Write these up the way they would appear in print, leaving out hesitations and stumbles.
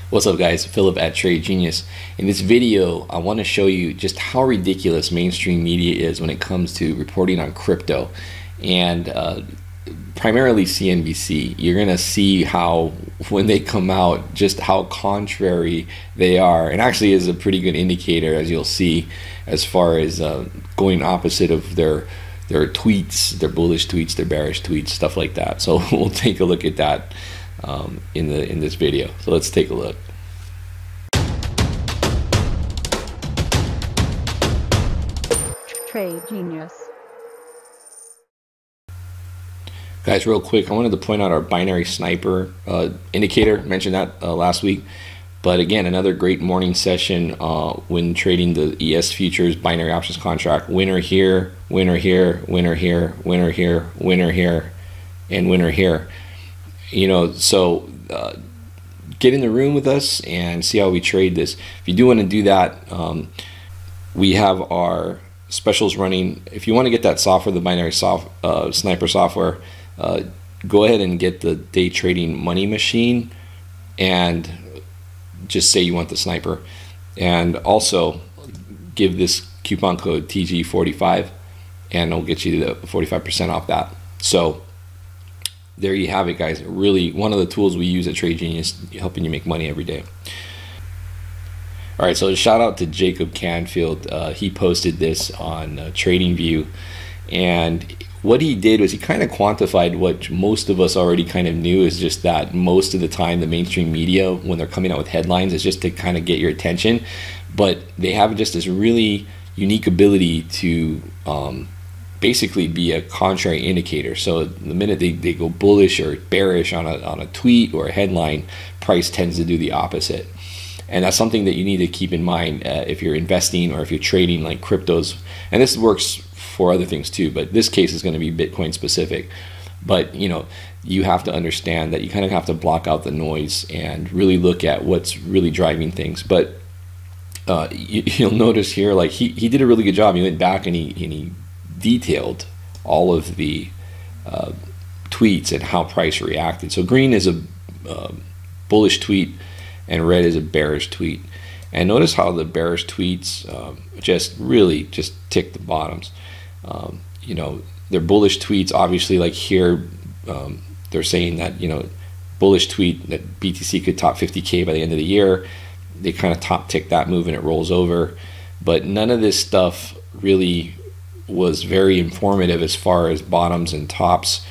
What's up guys, Philip at Trade Genius. In this video, I want to show you just how ridiculous mainstream media is when it comes to reporting on crypto and primarily CNBC. You're going to see how when they come out, just how contrary they are, and actually is a pretty good indicator, as you'll see, as far as going opposite of their tweets, their bullish tweets, their bearish tweets, stuff like that. So we'll take a look at that in this video. So let's take a look. Trade Genius. Guys, real quick, I wanted to point out our binary sniper indicator. Mentioned that last week. But again, another great morning session when trading the ES futures binary options contract. Winner here, winner here, winner here, winner here, winner here, and winner here. You know, so get in the room with us and see how we trade this. If you do want to do that, we have our specials running. If you want to get that software, the binary sniper software, go ahead and get the day trading money machine and just say you want the sniper, and also give this coupon code TG45 and it'll get you the 45% off that. So there you have it, guys. Really one of the tools we use at Trade Genius, helping you make money every day. All right, so shout out to Jacob Canfield. He posted this on TradingView, and what he did was he kind of quantified what most of us already kind of knew, is just that most of the time the mainstream media, when they're coming out with headlines, is just to kind of get your attention, but they have just this really unique ability to basically be a contrary indicator. So the minute they go bullish or bearish on a tweet or a headline, price tends to do the opposite. And that's something that you need to keep in mind if you're investing or if you're trading like cryptos. And this works for other things too, but this case is going to be Bitcoin specific. But you know, you have to understand that you kind of have to block out the noise and really look at what's really driving things. But you'll notice here, like he did a really good job. He went back and he detailed all of the tweets and how price reacted. So green is a bullish tweet and red is a bearish tweet. And notice how the bearish tweets just really tick the bottoms. You know, they're bullish tweets, obviously, like here they're saying that, you know, bullish tweet that BTC could top 50K by the end of the year. They kind of top tick that move and it rolls over. But none of this stuff really was very informative as far as bottoms and tops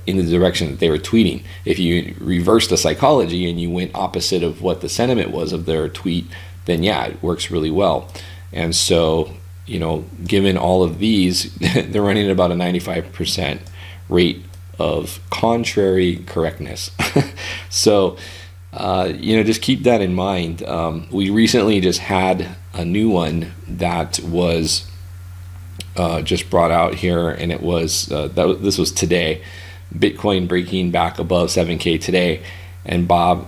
in the direction that they were tweeting. If you reverse the psychology and you went opposite of what the sentiment was of their tweet, then yeah, it works really well. And so, you know, given all of these, they're running at about a 95% rate of contrary correctness. So, you know, just keep that in mind. We recently just had a new one that was just brought out here, and it was this was today. Bitcoin breaking back above 7K today, and Bob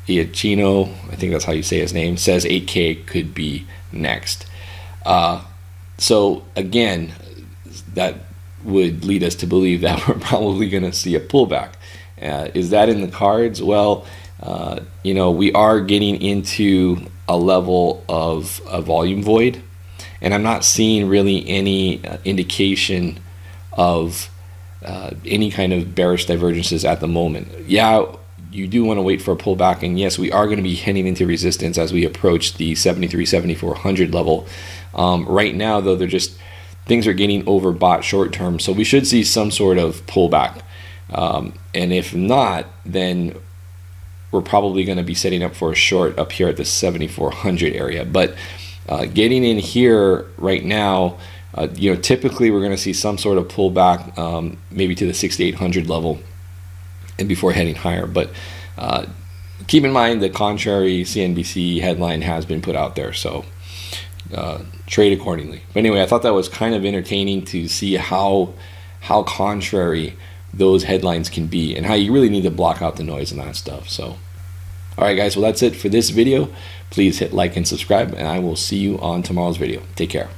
Iacchino, I think that's how you say his name, says 8K could be next. So again, that would lead us to believe that we're probably going to see a pullback. Is that in the cards? Well, you know, we are getting into a level of a volume void, and I'm not seeing really any indication of any kind of bearish divergences at the moment. Yeah, you do want to wait for a pullback, and yes, we are going to be heading into resistance as we approach the 73-7400 level. Right now, though, things are getting overbought short term, so we should see some sort of pullback. And if not, then we're probably going to be setting up for a short up here at the 7400 area. But getting in here right now, you know, typically we're going to see some sort of pullback, maybe to the 6800 level, and before heading higher. But keep in mind the contrary CNBC headline has been put out there, so trade accordingly. But anyway, I thought that was kind of entertaining to see how contrary those headlines can be, and how you really need to block out the noise and that stuff. So all right guys, well that's it for this video. Please hit like and subscribe, and I will see you on tomorrow's video. Take care.